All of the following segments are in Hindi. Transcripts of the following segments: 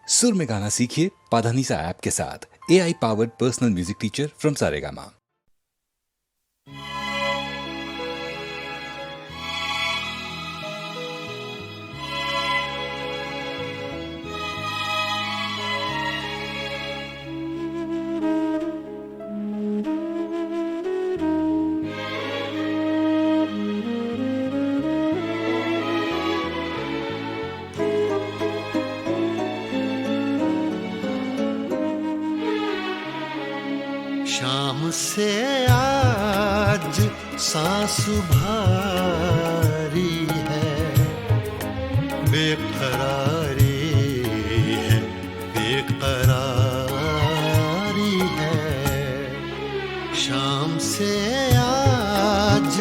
सुर में गाना सीखिए पाधानीसा ऐप के साथ। AI powered personal music teacher from Saregama. शाम से आज सांस भारी है, बेकरारी है, बेकरारी है। शाम से आज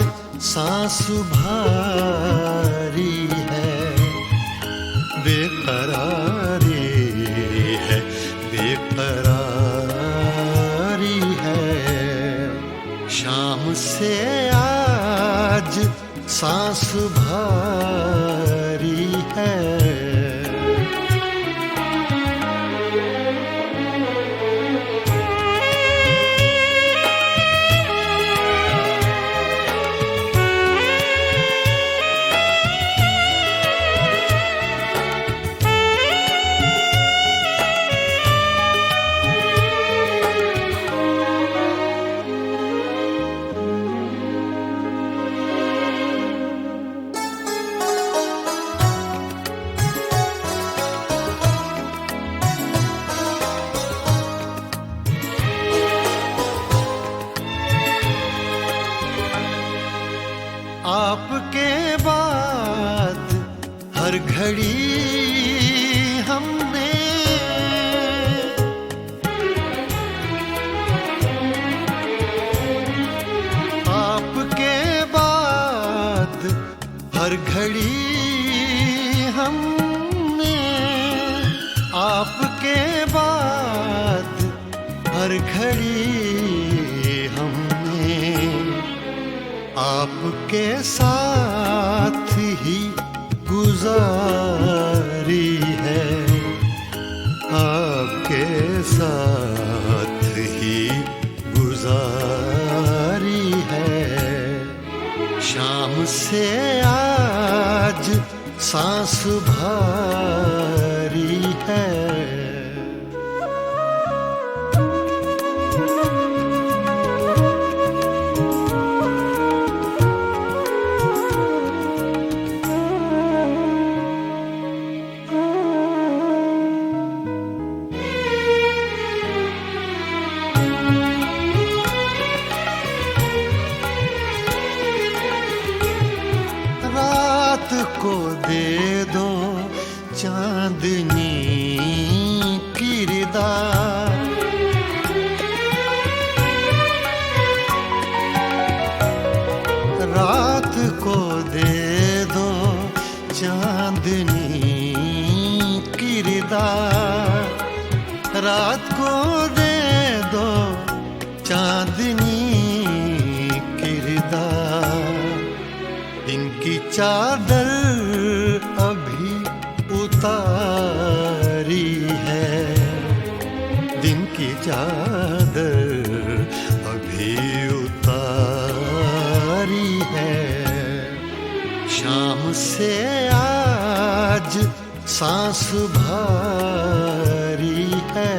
सांस भारी है, बेकरारी है, बेकरारी है। शाम से आज सांस भारी है। आपके बाद हर घड़ी हमने आपके बाद हर घड़ी हमने आपके बाद हर घड़ी हमने आपके साथ ही गुजारी है, आपके साथ ही गुजारी है। शाम से आज सांस भारी है। रात को दे दो चांदनी किरदार, रात को दे दो चांदनी किरदार, रात को दे दो चांदनी किरदार। दिन की चादर अभी उतारी है, दिन की चादर अभी उतारी है। शाम से आज सांस भारी है।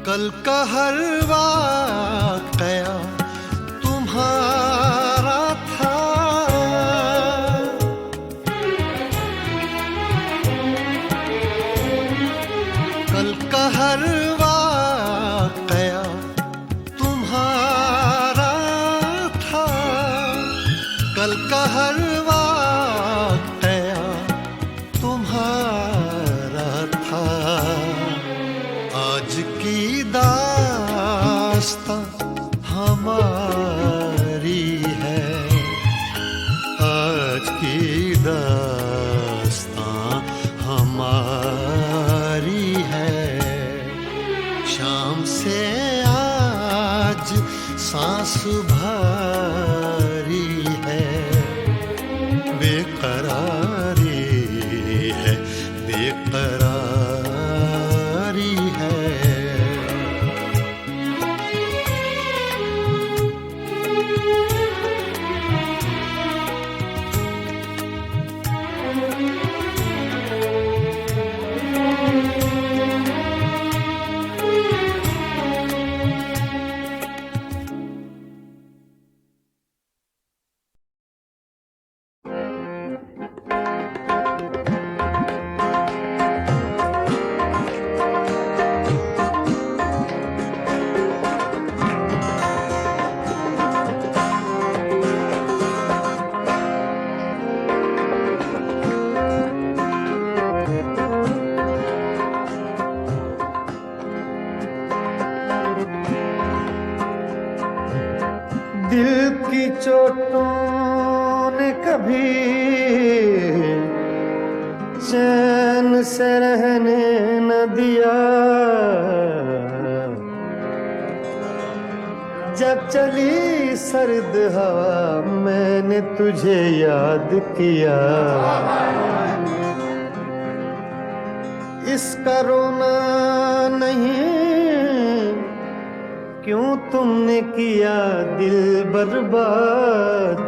कल का हर वाकया तुम्हारा था, कल का हर वाकया तुम्हारा था, कल का हर वाकया तुम तुम्हारा था। आज की दास्तां हमारी है, आज की दास्तां हमारी है। शाम से आज सांस भारी है, बेकरारी है, बेकरारी है। दिल की चोटों ने कभी चैन से रहने न दिया। जब चली सर्द हवा मैंने तुझे याद किया। इसका रोना नहीं, क्यों तुमने किया दिल बर्बाद।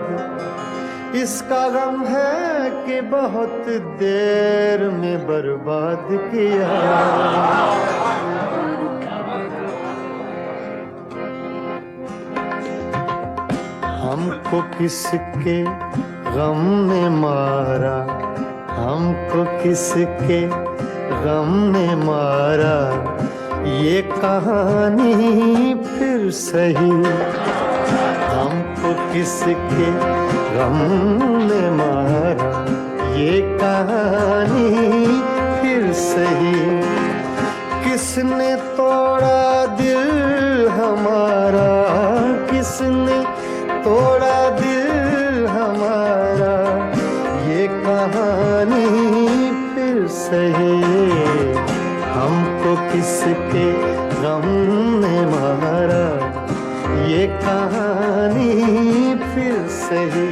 इसका गम है कि बहुत देर में बर्बाद किया। हमको किसके गम ने मारा, हमको किसके गम ने मारा। ये कहानी फिर सही, हमको किसके गम ने मारा। ये कहानी फिर सही, किसने तोड़ा दिल हमारा, किसने तोड़ा दिल हमारा। ये कहानी फिर सही, हमको किसके गम ने मारा। ये कहानी फिर सही,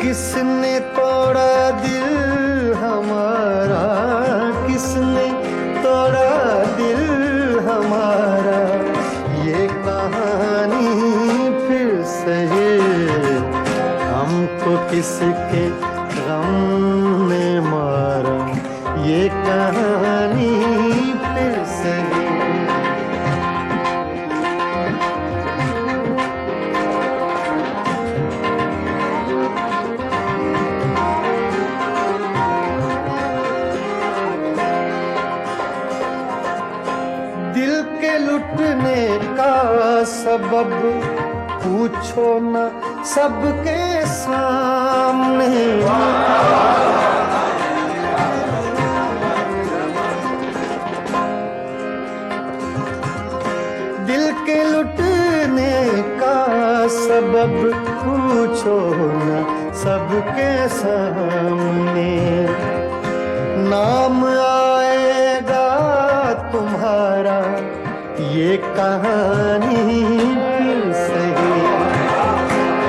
किसने तोड़ा दिल हमारा, किसने तोड़ा दिल हमारा। ये कहानी फिर सही, हमको किसके गम ने मारा। ये कहानी फिर सही। दिल के लुटने का सबब पूछो न सबके सामने। दिल के लुटने का सबब पूछो न सबके सामने। नाम आएगा तुम्हारा, ये कहानी फिर सही।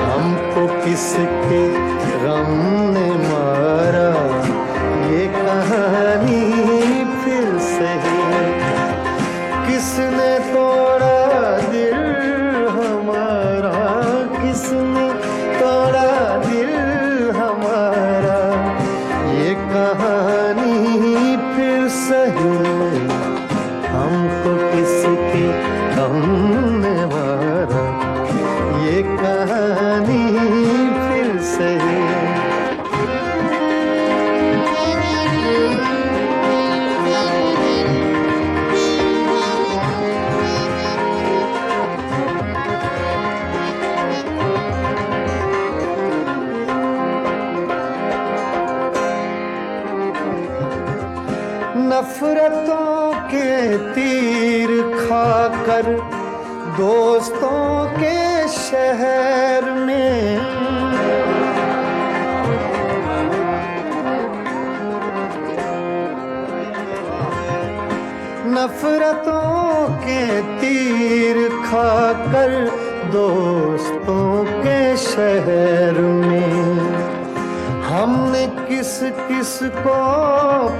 हमको किसके गम ने मारा। ये कहानी फिर सही, किसने तोड़ा दिल हमारा, किसने तोड़ा दिल हमारा। ये कहानी फिर सही, हमको किसके गम ने मारा। ये कहानी फिर सही। नफरतों के तीर खाकर दोस्तों के शहर में नफरतों के तीर खाकर दोस्तों के शहर में हमने किस किस को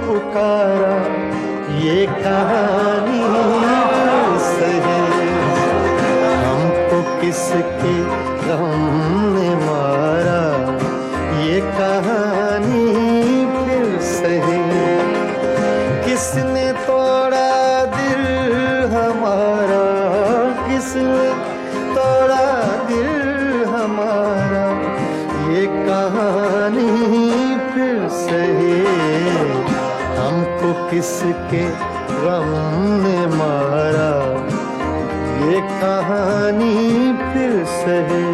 पुकारा ये कहानी सही हमको किसके गम ने मारा ये कहानी फिर सही किसने तोड़ा दिल हमारा किसने तोड़ा दिल हमारा ये कहानी फिर सही हमको किसके गम ने मारा ये कहानी फिर सही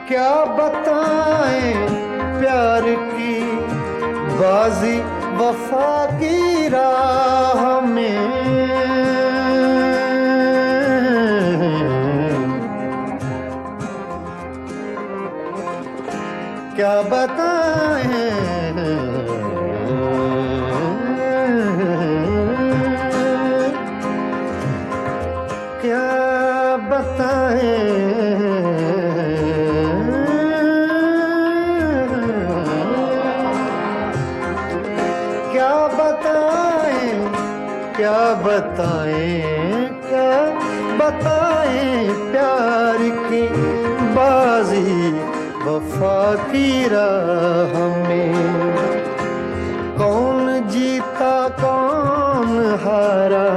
क्या बताएं प्यार की बाजी वफा की राह में क्या बताएं क्या बताएं क्या बताएं प्यार की बाजी वफा की राह में कौन जीता कौन हारा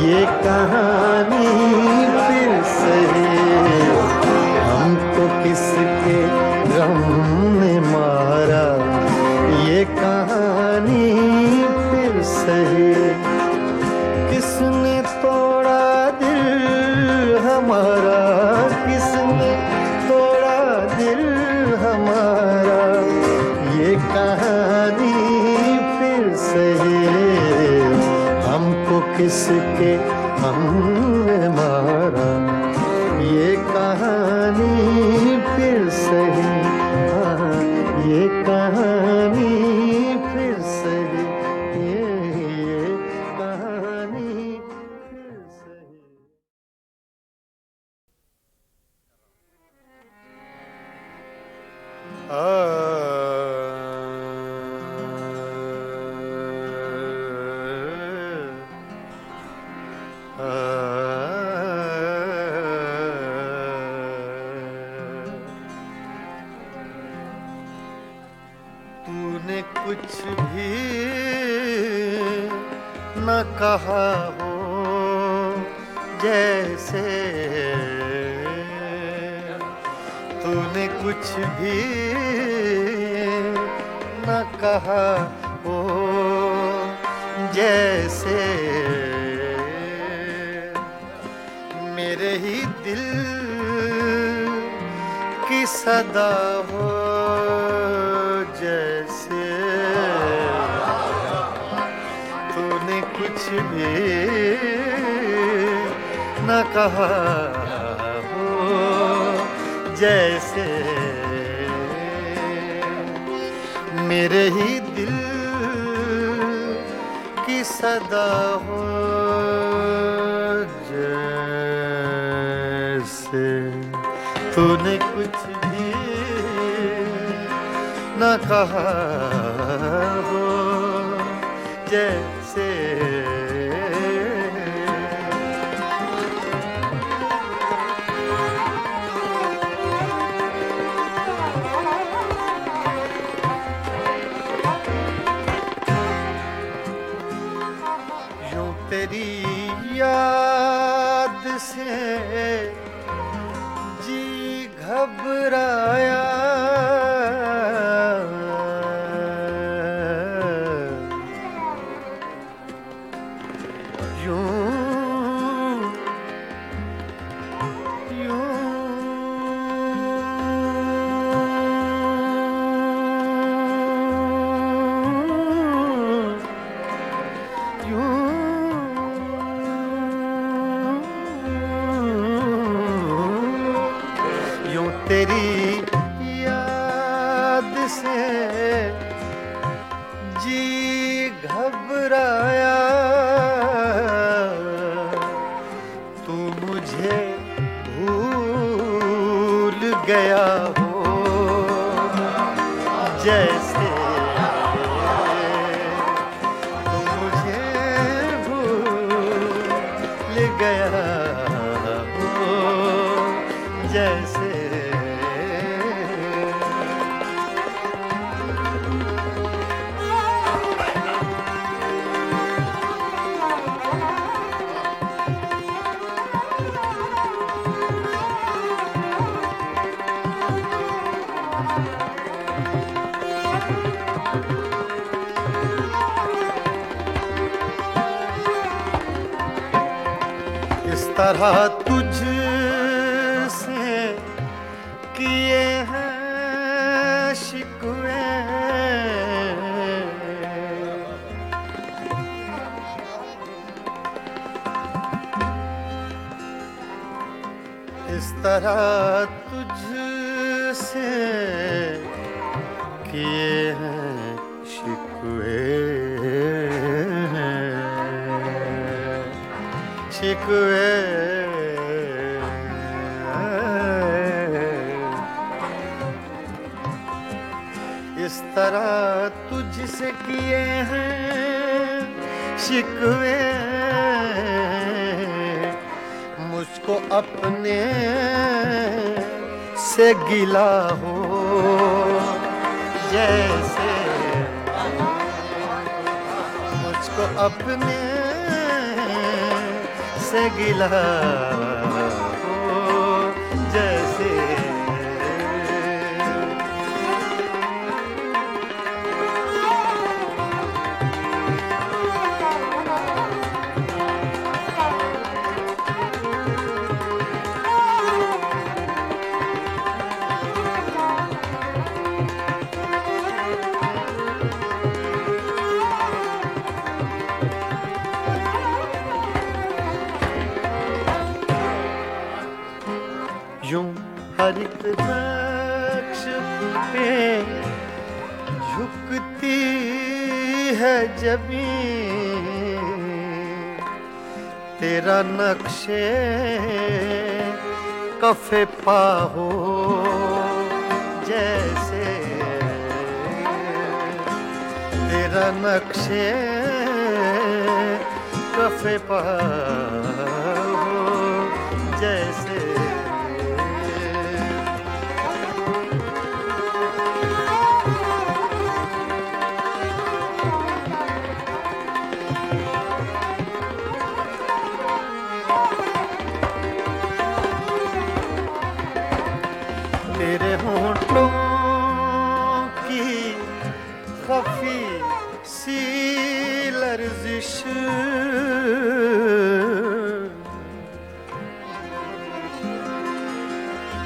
ये कहानी फिर सही हमको किसके गम ने मारा ये कहानी फिर सही किसने तोड़ा दिल हमारा किसने तोड़ा दिल हमारा ये कहानी फिर सही हमको किसके हमने मारा ये कहानी फिर सही हाँ ये कहानी फिर सही ये कहानी फिर सही तूने कुछ भी न कहा हो जैसे तूने कुछ भी न कहा हो जैसे मेरे ही दिल की सदा हो जैसे तूने कुछ भी न कहा हो जैसे मेरे ही दिल की सदा हो जैसे तूने कुछ भी न कहा हो जैसे यूं तेरी याद से जी घबराया घबराया तू मुझे भूल गया हो जैसे तू मुझे भूल गया हो जैसे इस तरह तुझसे किए हैं शिकवे इस तरह तुझसे किए हैं शिकवे शिकवे इस तरह तुझसे किए हैं शिकवे मुझको अपने से गिला हो जैसे मुझको अपने से गिला हो जैसे यूं हर एक नक्श पे झुकती है जमीन तेरा नक्शे कफे पा हो जैसे तेरा नक्शे कफे पा हो जैसे तेरे होंठों की खफी सी लर्जिश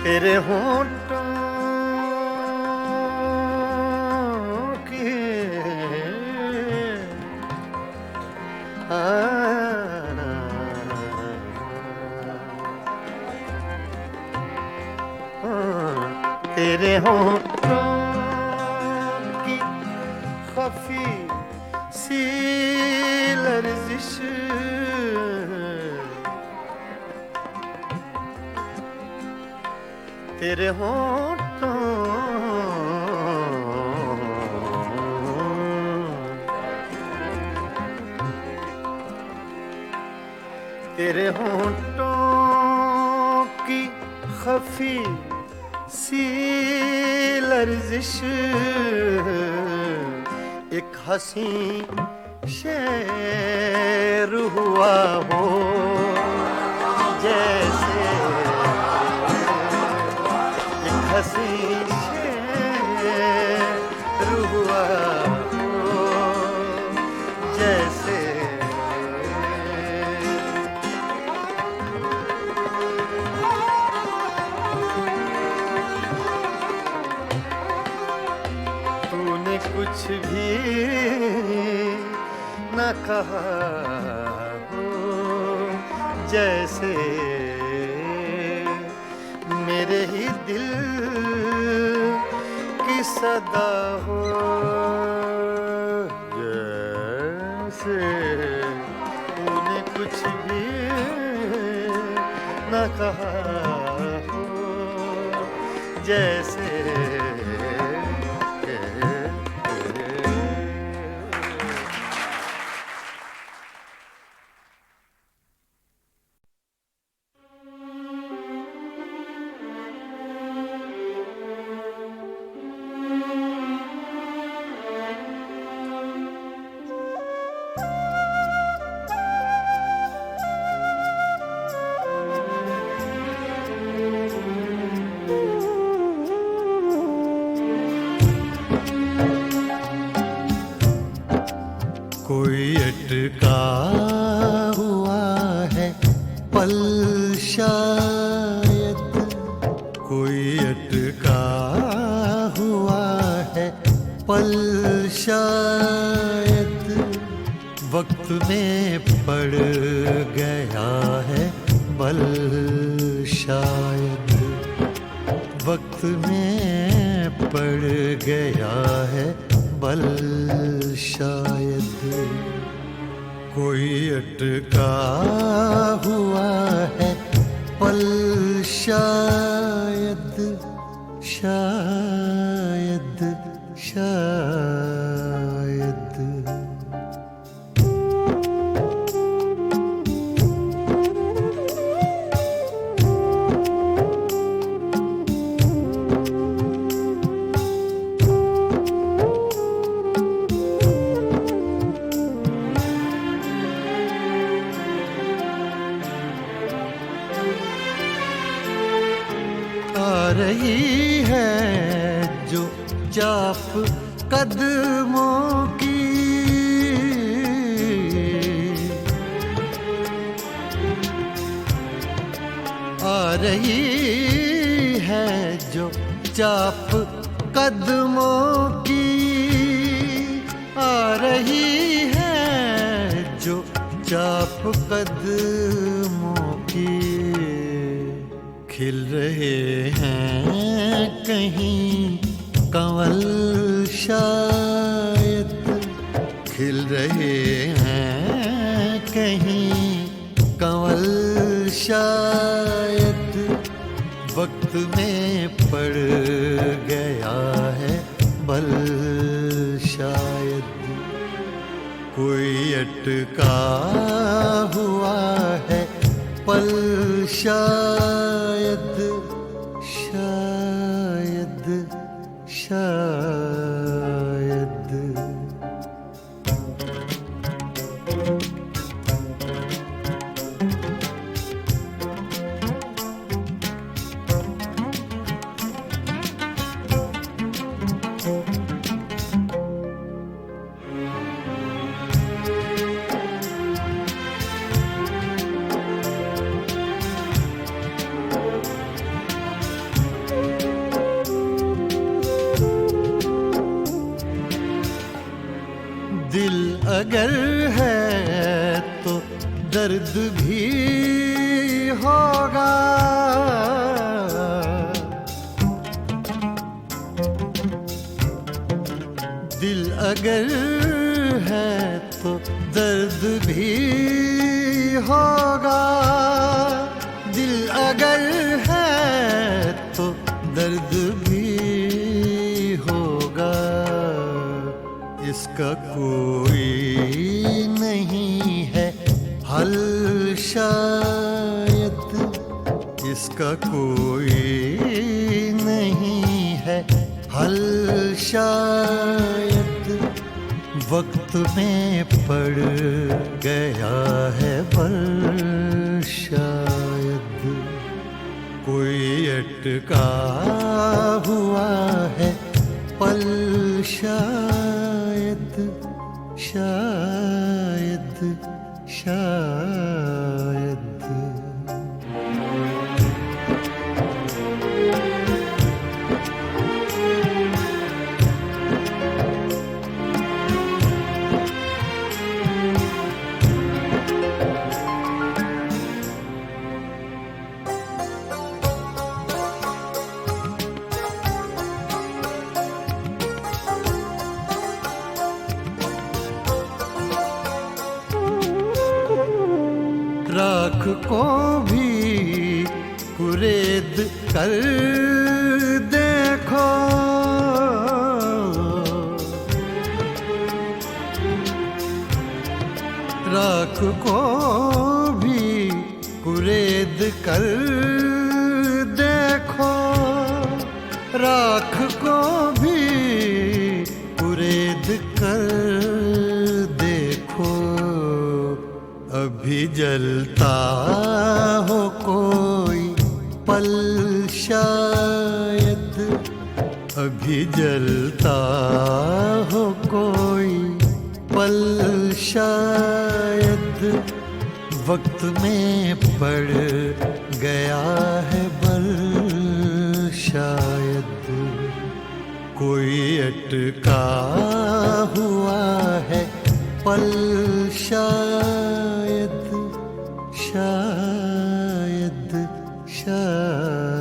तेरे होंठों की तेरे होंठों की खफी सी लर्जिश तेरे होंठों तेरे होंठों की खफी सी लर्जिश एक हंसी शेर हुआ हो जैसे एक हंसी शेर हुआ हो जैसे कुछ भी न कहा हो जैसे मेरे ही दिल की सदा हो जैसे जैसे तूने कुछ भी न कहा हो, जैसे कोई अटका हुआ है पल शायद, कोई अटका हुआ है पल शायद, वक्त में पड़ गया है बल शायद, वक्त में पड़ गया है बल शायद। कोई अटका हुआ है पल शायद, शायद शायद। रही है जो चाप कदमों की, आ रही है जो चाप कदमों की, आ रही है जो चाप कदमों की। खिल रहे हैं कहीं कंवल शायद, खिल रहे हैं कहीं कंवल शायद, वक्त में पड़ गया है बल शायद। कोई अटका हुआ है पल शायद, शायद शायद। दिल अगर है तो दर्द भी होगा, दिल अगर है तो दर्द भी होगा, दिल अगर है तो दर्द भी होगा। इसका कोई नहीं है हल शायद, इसका कोई नहीं है हल शायद, वक्त में पड़ गया है बल शायद। कोई अटका हुआ है पल शायद, शायद शायद। को भी कुरेद कर देखो, राख को भी कुरेद कर देखो, राख को भी कुरेद कर देखो। अभी जलता हो कोई पल शायद, अभी जलता हो कोई पल शायद, वक्त में पड़ गया है बल शायद। कोई अटका हुआ है पल शायद, शायद शायद।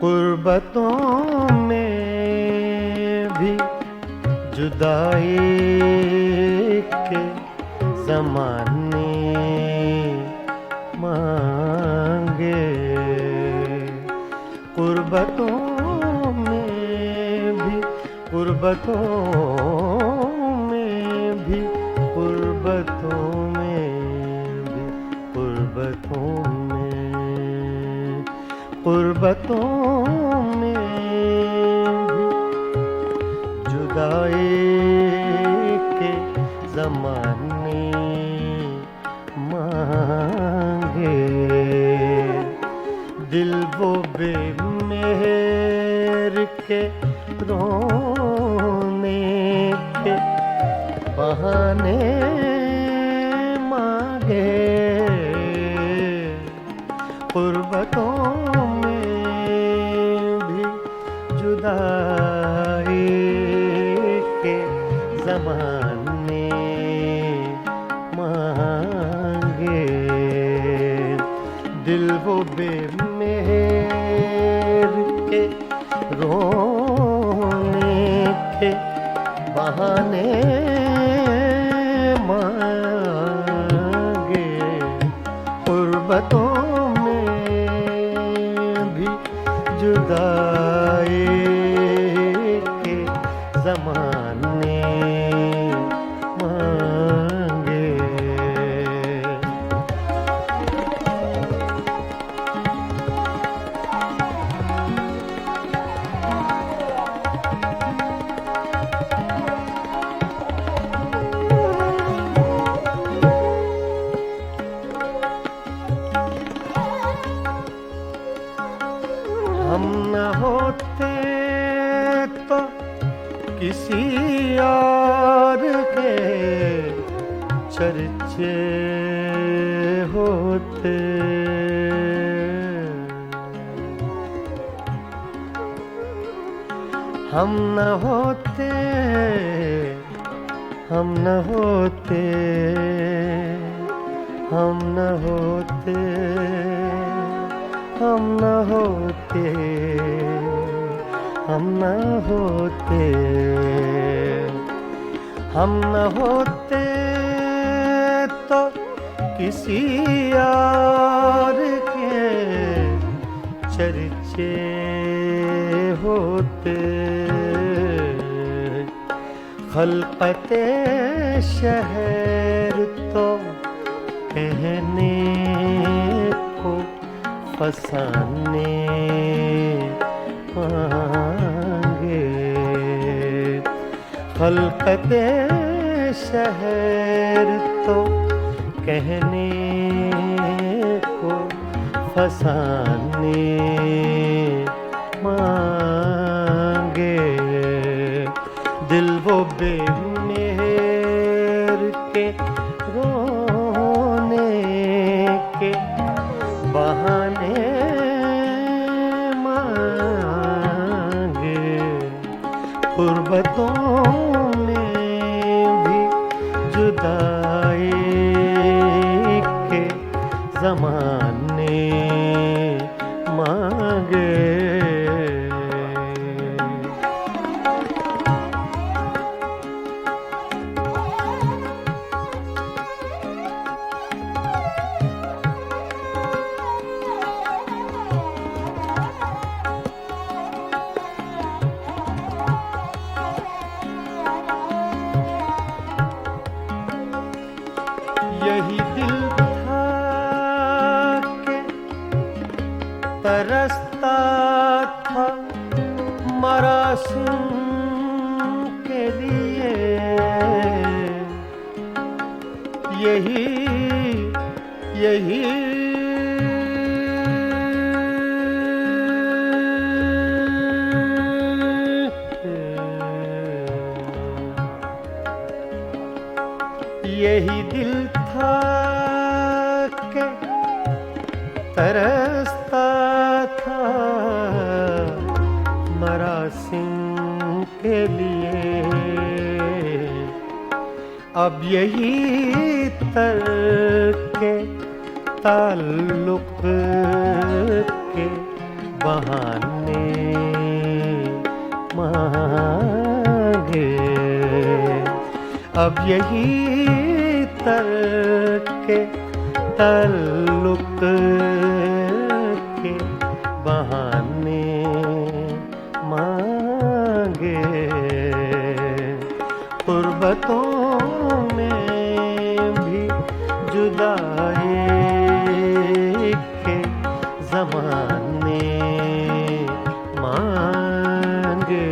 कुर्बतों में भी जुदाई के ज़माने मांगे, कुर्बतों में भी, कुर्बतों में भी, कुर्बतों में भी, कुर्बतों में, कुर्बतों में भी जुदाई के ज़माने मांगे। दिल वो बेमेहर के रोने के बहाने मांगे, कुर्बतों जुदाई के ज़माने मांगे। दिल वो बेमेहर के रोने के बहाने मांगे, कुर्बतों में भी जुदाई के ज़माने मांगे। चर्चे होते, हम न होते, हम न होते, हम न होते, हम न होते, हम न होते, हम न होते तो किसी और के चर्चे होते। खलकते शहर तो कहने को फसाने मांगे, खलकते शहर तो कहने को फसाने मांगे। दिल वो बेमेहर के रोने के बहाने मांगे। गुर्बतों में भी जुदाई के ज़माने मांगे। यही दिल था कि तरसता था मरासिम के लिए, यही यही यही दिल था कि तरसता था मरासिम के लिए। अब यही तरके ताल्लुक के बहाने मांगे। अब यही तरके ताल्लुक के बहाने मांगे। गुर्बतों में भी जुदाई के ज़माने मांगे।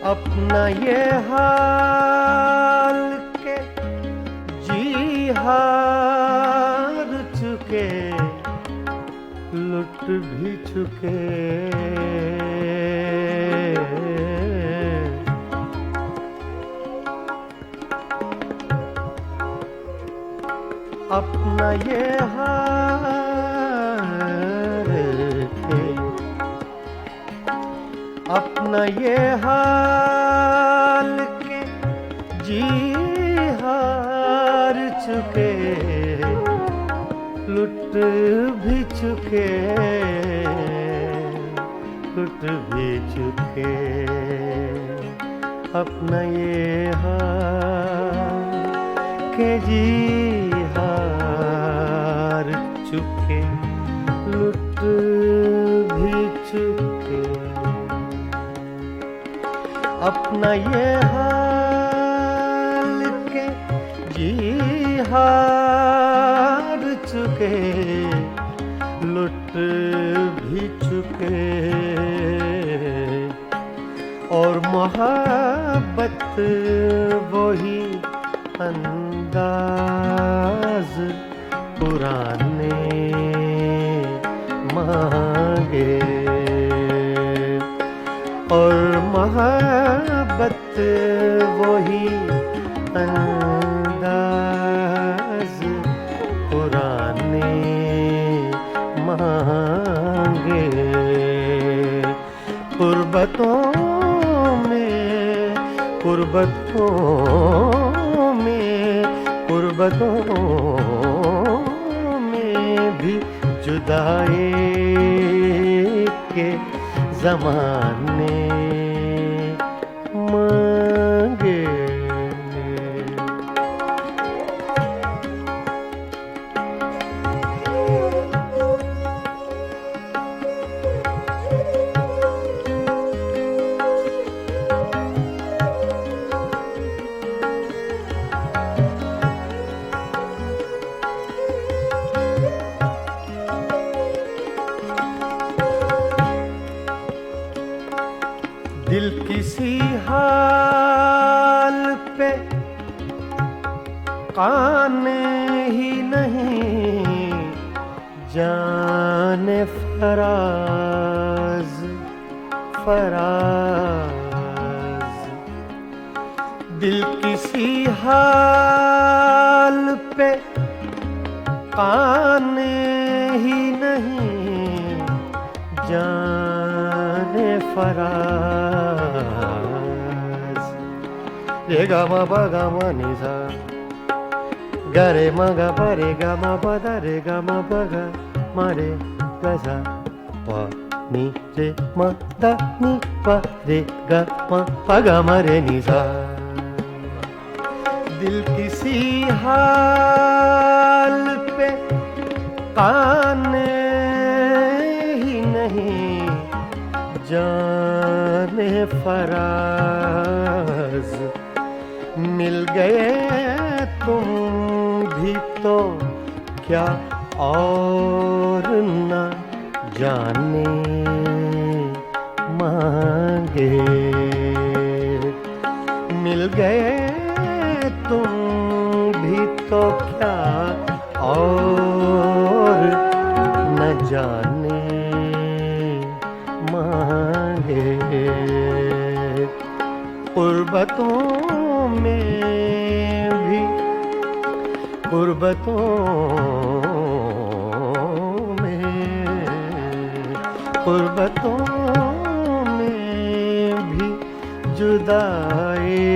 अपना ये हाल के जी हार चुके, लुट भी चुके। अपना ये हाल के, अपना ये हाल के जी हार चुके, लुट भी चुके, लुट भी चुके। अपना ये हाल के जी हार चुके, लुट भी चुके। अपना ये हाल के जी हार चुके, मोहब्बत वही अंदाज पुराने मांगे, और मोहब्बत वही अंदाज पुराने मांगे। कुर्बतों में भी जुदाई के ज़माने मांगे। दिल किसी हाल पे काने ही नहीं, जाने फराज फराज। दिल किसी हाल पे काने ही नहीं, जाने फराज। रे गा मा पा गा मा नि सा, गा रे मा गा पा रे गा मा पा दा रे गा मा पा गा मा रे गा सा, पा नि रे मा दा नि पा रे गा मा पा गा मा रे नि सा। दिल किसी हाल पे काने ही नहीं, जाने फराज। मिल गए तुम भी तो क्या और न जाने मांगे। मिल गए तुम भी तो क्या और न जाने मांगे। कुर्बतों में भी जुदाई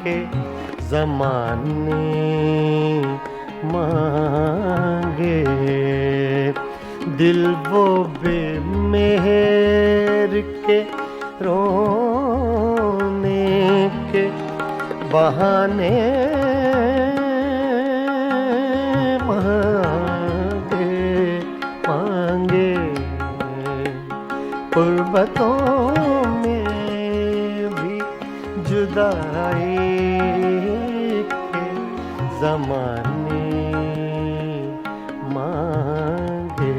के ज़माने मांगे। दिल वो बेमेहर के रोने के बहाने मांगे। कुर्बतों में भी जुदाई के ज़माने मांगे।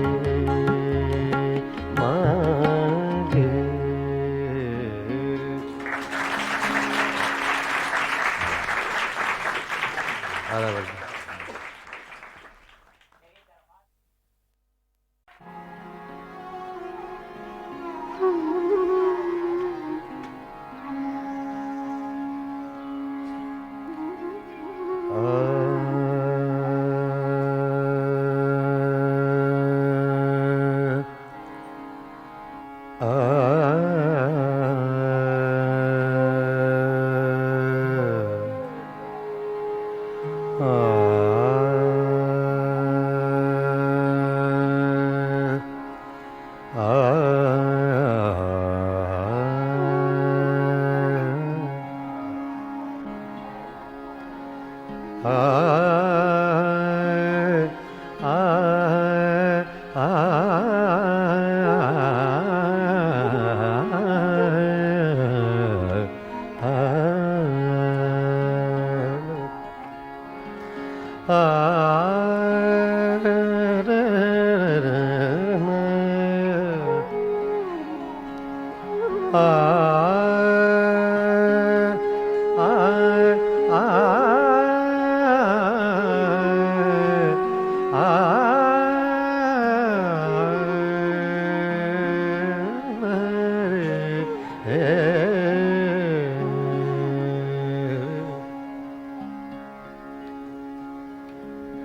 आ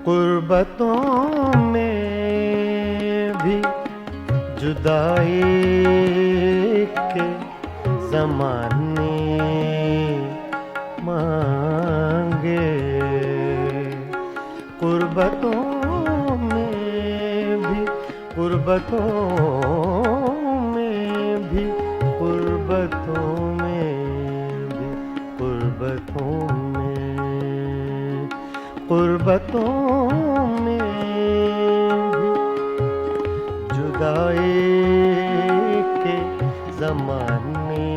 कुर्बतों में भी जुदाई के ज़माने मांगे, कुर्बतों में भी, कुर्बतों में भी, कुर्बतों में भी, कुर्बतों में, कुर्बतों में भी जुदाई के ज़माने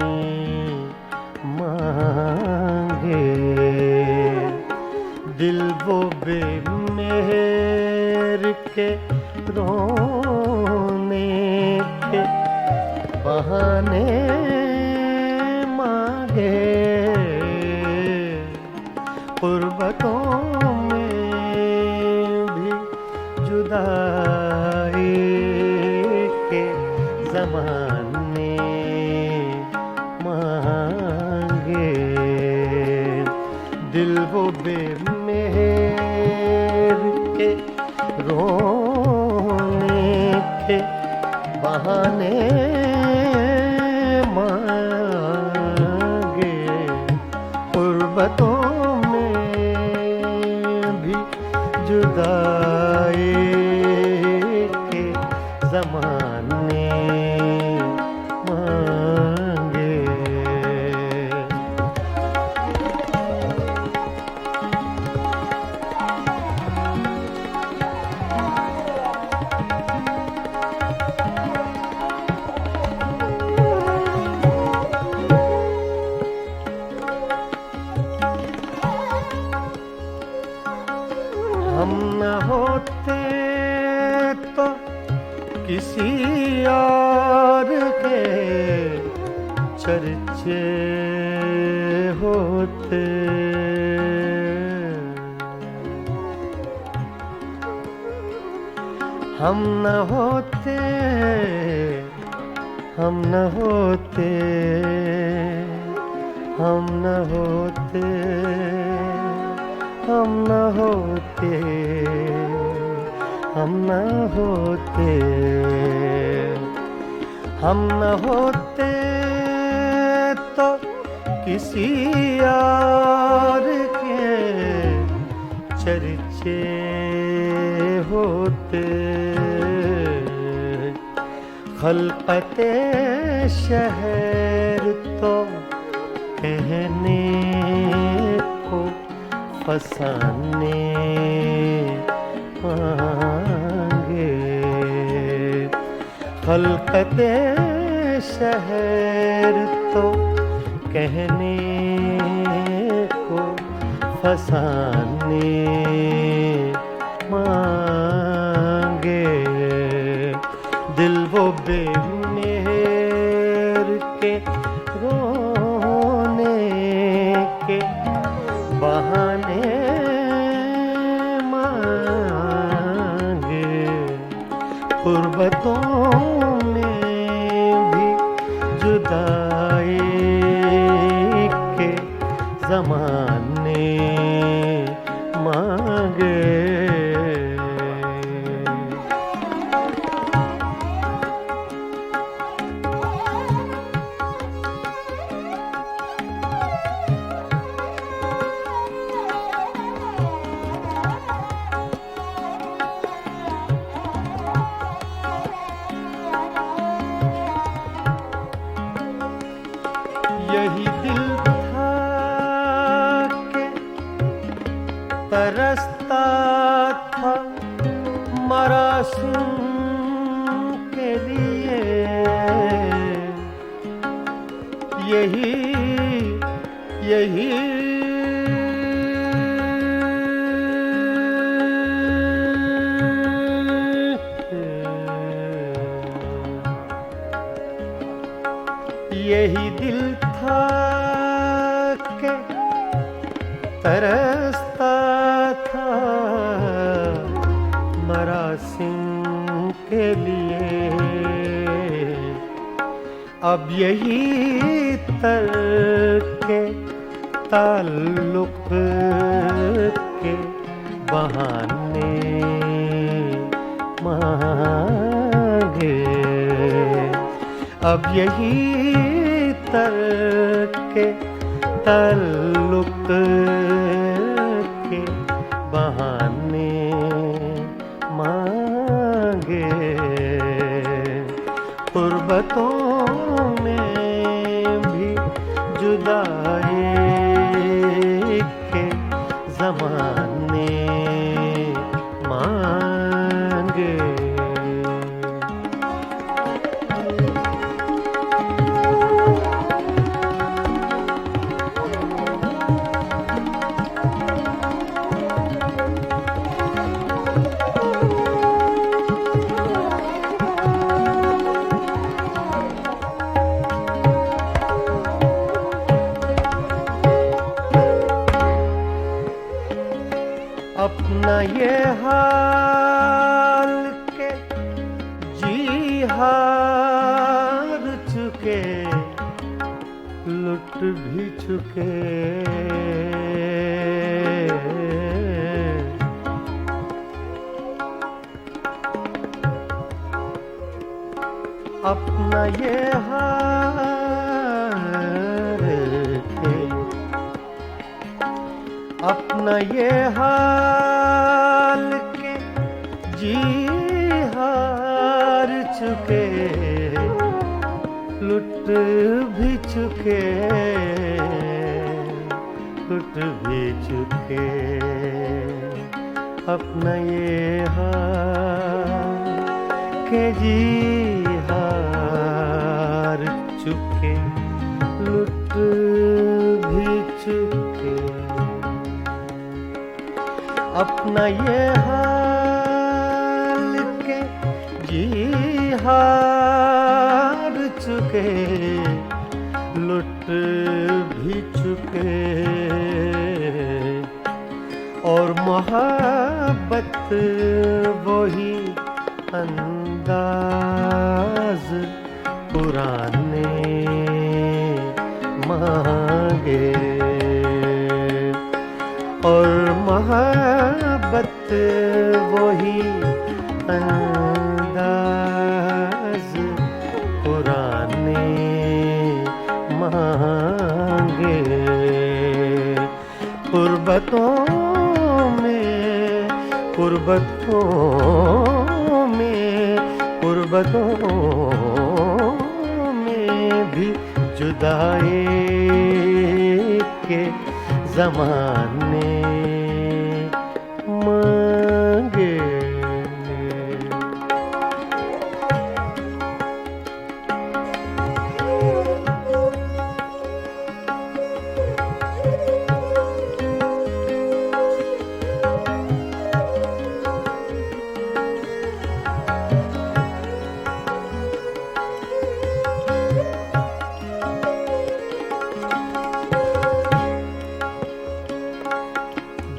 मांगे। दिल वो बेमेहर के रोने के बहाने मांगे, कुर्बतों में भी जुदाई के ज़माने मांगे। दिल वो बेमेहर के रोने के बहाने मांगे, कुर्बतों में भी जुदाई के ज़माने मांगे। हम न होते तो किसी और के चर्चे होते, हम न होते, हम न होते, हम न होते, हम न होते, हम न होते, हम न होते तो किसी और के चर्चे होते। खलकते शहर तो कहने को फसाने मांगे, खलकते शहर तो कहने को फसाने मांगे। दिल वो बेमेहर के रोने के बहाने मांगे, कुर्बतों में भी जुदाई के ज़माने मांगे। यही दिल था कि तरसता था मरासिम के लिए, यही यही यही दिल था कि तरसता था मरासिम के लिए। अब यही तरके ताल्लुक के बहाने अब यही के ताल्लुक के बहाने मांगे, गुर्बतों में भी जुदाई के ज़माने मांगे। अपना ये हाल के जी हार चुके, लुट भी चुके, अपना ये हाल के, अपना ये हाल के जी हार चुके, लुट भी चुके, लुट भी चुके। अपना ये हाल के जी हार चुके, लुट भी चुके। अपना ये हाल के जी हार चुके, लुट भी चुके। और मोहब्बत वही अंदाज पुराने मांगे, और मोहब्बत वही अंदाज पुराने मांगे। गुर्बतों में, गुर्बतों में, गुर्बतों में भी जुदाई के ज़माने मांगे।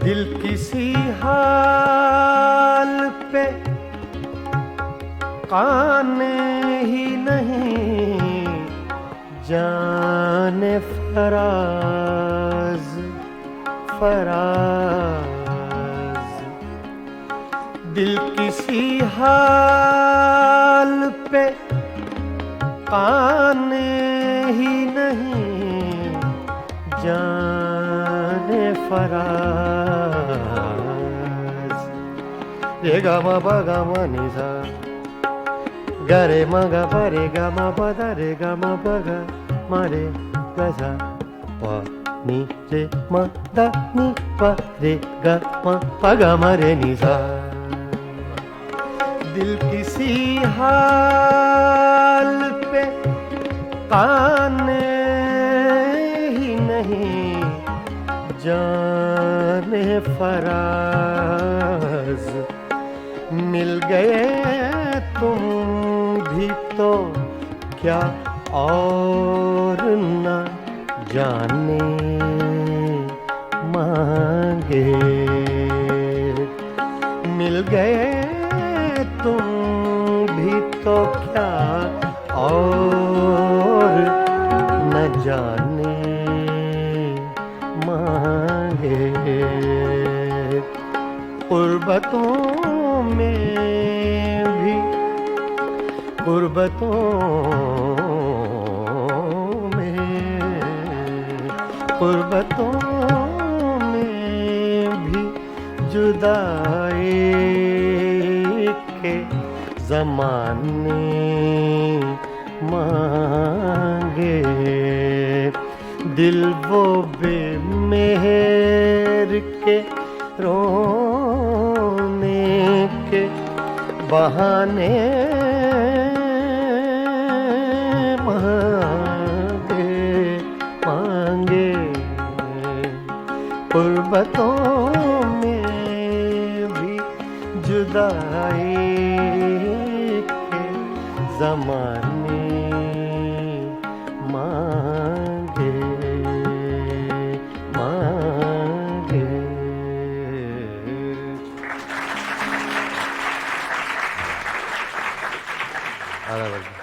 दिल किसी हाल पे काने ही नहीं, जाने फराज फराज। दिल किसी हाल पे काने ही नहीं, जाने फराज। रे गा मा पा गा मा नि सा, गा रे मा गा पा रे गा मा पा दा रे गा मा पा गा मा रे गा सा पा नि रे मा दा नि पा रे गा मा पा गा मा रे नि सा। दिल किसी हाल पे काने ही नहीं, जाने फराज। मिल गए तुम भी तो क्या और न जाने मांगे। मिल गए तुम भी तो क्या और न जाने मांगे। गुर्बतों में भी, गुर्बतों गुर्बतों में भी जुदाई के ज़माने मांगे, दिल वो बेमेहर के रोने के बहाने मांगे, गुर्बतों में भी जुदाई के ज़माने मांगे। आधा